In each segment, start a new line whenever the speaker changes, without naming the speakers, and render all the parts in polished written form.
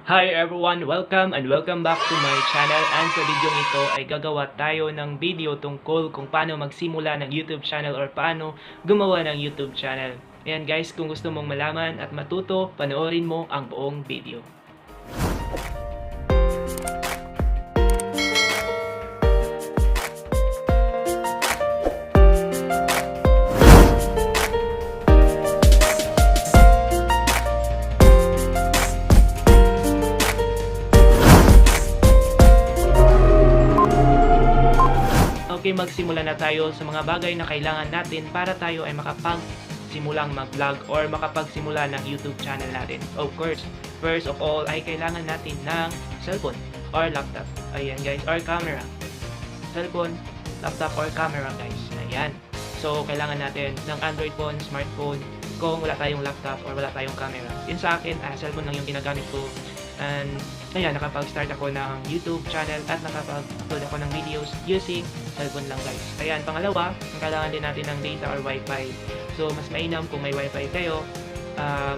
Hi everyone! Welcome and welcome back to my channel, and sa video ito ay gagawa tayo ng video tungkol kung paano magsimula ng YouTube channel or paano gumawa ng YouTube channel. Ayan guys, kung gusto mong malaman at matuto, panoorin mo ang buong video. Okay, magsimula na tayo sa mga bagay na kailangan natin para tayo ay makapagsimulang mag-vlog or makapagsimula ng YouTube channel natin. Of course, first of all ay kailangan natin ng cellphone or laptop. Ayan guys, or camera. Cellphone, laptop or camera guys. Ayan. So, kailangan natin ng Android phone, smartphone, kung wala tayong laptop or wala tayong camera. Yun sa akin, cellphone lang yung ginagamit ko. And ayan, nakapag-start ako ng YouTube channel at nakapag-upload ako ng videos using cellphone lang guys. Ayan, pangalawa, kailangan din natin ng data or wifi. So, mas mainam kung may wifi kayo,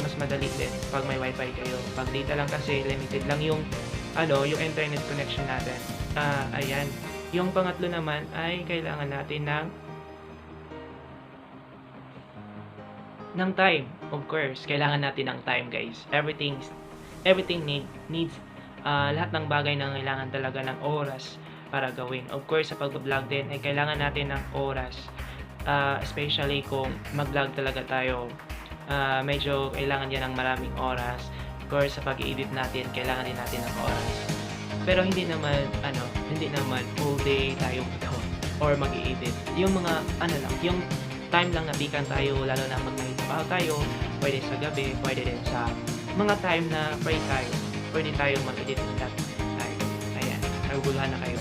mas madali din pag may wifi kayo. Pag data lang kasi, limited lang yung yung internet connection natin. Ayan. Yung pangatlo naman ay kailangan natin ng time. Of course, kailangan natin ng time guys. Everything needs lahat ng bagay na kailangan talaga ng oras para gawin. Of course, sa pag-vlog din ay kailangan natin ng oras. Especially kung mag-vlog talaga tayo. Medyo kailangan yan ng maraming oras. Of course, sa pag-i-edit natin, kailangan din natin ng oras. Pero hindi naman full day tayo or mag-i-edit. Yung mga yung time lang na bikan tayo, lalo na pag may trabaho tayo, pwede sa gabi, pwede din sa mga time na free tayo, pwede tayong mag-edit in that time. Ayan, naguguluhan na kayo.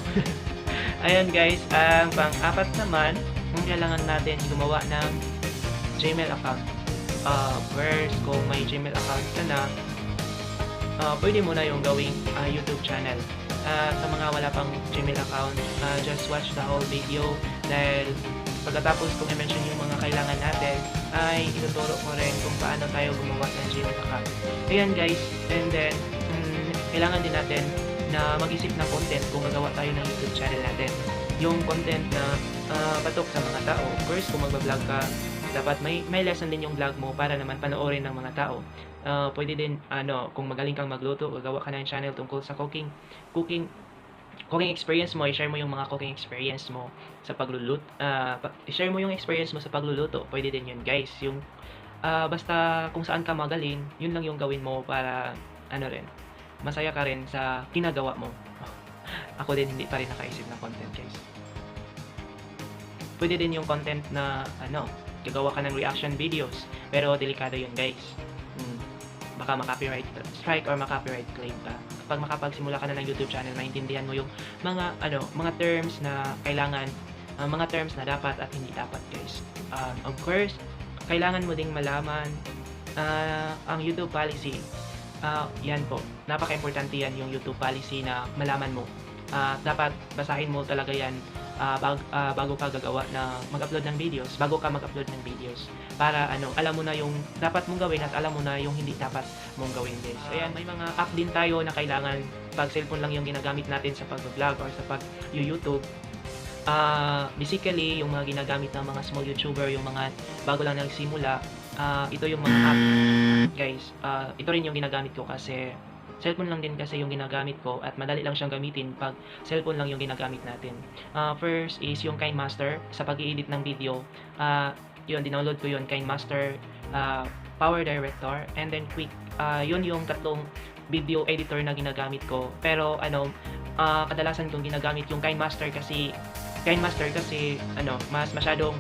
Ayan guys, ang pang-apat naman, kailangan natin gumawa ng Gmail account. First, kung may Gmail account ka na, pwede mo na yung gawing YouTube channel. Sa mga wala pang Gmail account, just watch the whole video dahil pagkatapos kung i-mention yung mga kailangan natin, ay ituturo ko rin kung paano tayo gumawa ng Gmail account. Ayan guys, and then, kailangan din natin na mag-isip ng content kung gagawa tayo ng YouTube channel natin. Yung content na patok sa mga tao. Of course, kung magbablog ka, dapat may lesson din yung vlog mo para naman panoorin ng mga tao. Pwede din, kung magaling kang magluto, gagawa ka ng channel tungkol sa cooking experience mo, i-share mo yung mga cooking experience mo sa pagluluto. I-share mo yung experience mo sa pagluluto. Pwede din yun, guys. Yung basta kung saan ka magaling, yun lang yung gawin mo para masaya ka rin sa ginagawa mo. Ako din hindi pa rin nakaisip ng content, guys. Pwede din yung content na gagawa ka ng reaction videos, pero delikado yun, guys. Baka maka-copyright strike or maka-copyright claim ka. Kapag makapagsimula ka na ng YouTube channel, maintindihan mo yung mga terms na kailangan, mga terms na dapat at hindi dapat, guys. Of course, kailangan mo ding malaman ang YouTube policy. Yan po, napaka-importante yan yung YouTube policy na malaman mo. Dapat basahin mo talaga yan bago ka gagawa na mag-upload ng videos, bago ka mag-upload ng videos, para alam mo na yung dapat mong gawin at alam mo na yung hindi dapat mong gawin, guys. Ayan, may mga app din tayo na kailangan pag cellphone lang yung ginagamit natin sa pag-vlog or sa pag-YouTube. Basically, yung mga ginagamit ng mga small YouTuber, yung mga bago lang nagsimula, ito yung mga app, guys. Ito rin yung ginagamit ko kasi cellphone lang din kasi yung ginagamit ko at madali lang siyang gamitin pag cellphone lang yung ginagamit natin. First is yung KineMaster sa pag-i-edit ng video. Yun, dinownload ko yun, KineMaster, Power Director, and then Quick. Yun yung tatlong video editor na ginagamit ko. Pero kadalasan kong ginagamit yung KineMaster kasi mas masyadong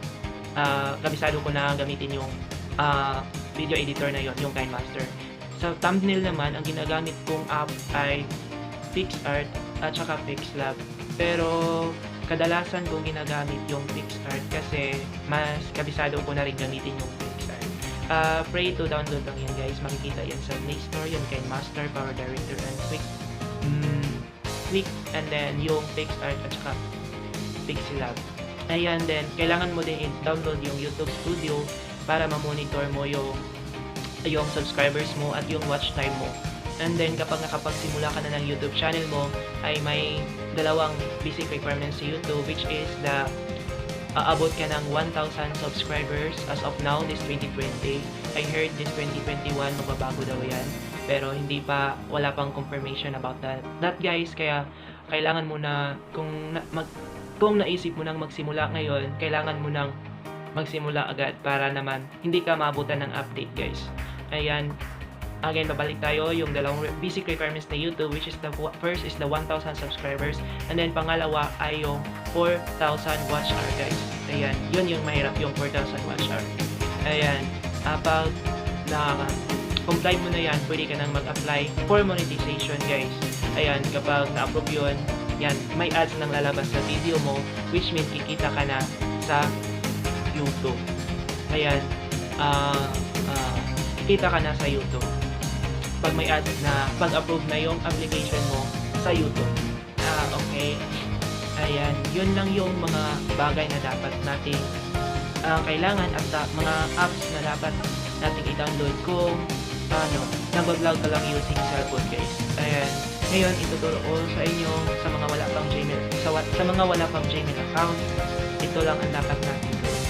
kabisado ko na gamitin yung video editor na yun, yung KineMaster. Sa thumbnail naman, ang ginagamit kong app ay PixArt at saka PixLab. Pero kadalasan kong ginagamit yung PixArt kasi mas kabisado ko na rin gamitin yung PixArt. Pray to download lang yan, guys. Makikita yan sa Play Store, yung KineMaster, Power Director, and Quick, and then yung PixArt at saka PixLab. Ayan, then kailangan mo din i-download yung YouTube Studio para ma-monitor mo yung subscribers mo at yung watch time mo. And then kapag nakapagsimula ka na ng YouTube channel mo, ay may dalawang basic requirements sa YouTube, which is the aabot ka ng 1,000 subscribers as of now, this 2020. I heard this 2021 magbabago daw yan, pero wala pang confirmation about that guys. Kaya kailangan mo na, kung naisip mo nang magsimula ngayon, kailangan mo nang magsimula agad para naman hindi ka maabutan ng update guys. Ayan, again, babalik tayo yung dalawang basic requirements na YouTube, which is first is the 1,000 subscribers, and then pangalawa ay yung 4,000 watch hour guys. Ayan, yun yung mahirap, yung 4,000 watch hour. Ayan, pag comply mo na yan, pwede ka nang mag-apply for monetization guys. Ayan, kapag na-approve yun, yan, may ads nang lalabas sa video mo, which means kikita ka na sa YouTube. Ayan, kikita ka na sa YouTube pag may ads na pag-approve na yung application mo sa YouTube. Okay. Ayan, yun lang yung mga bagay na dapat nating kailangan at mga apps na dapat nating i-download kung nag-vlog ka lang using cellphone guys. Ayan, ngayon ituturo ko sa inyo sa mga wala pang Gmail, sa mga wala pang Gmail account, ito lang ang dapat natin gawin.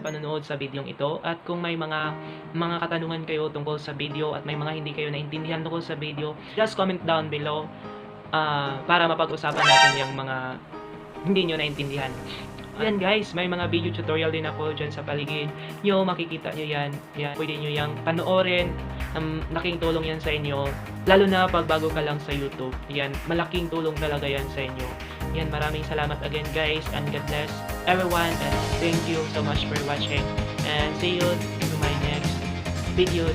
panonood sa videong ito. At kung may mga katanungan kayo tungkol sa video at may mga hindi kayo naintindihan tungkol sa video, just comment down below para mapag-usapan natin yung mga hindi nyo naintindihan. Yan guys, may mga video tutorial din ako dyan sa paligid nyo, makikita nyo yan. Pwede nyo yung panoorin, malaking tulong yan sa inyo, lalo na pag bago ka lang sa YouTube. Yan, malaking tulong talaga yan sa inyo. Yan, maraming salamat again guys, and God bless everyone, and thank you so much for watching, and see you to my next video.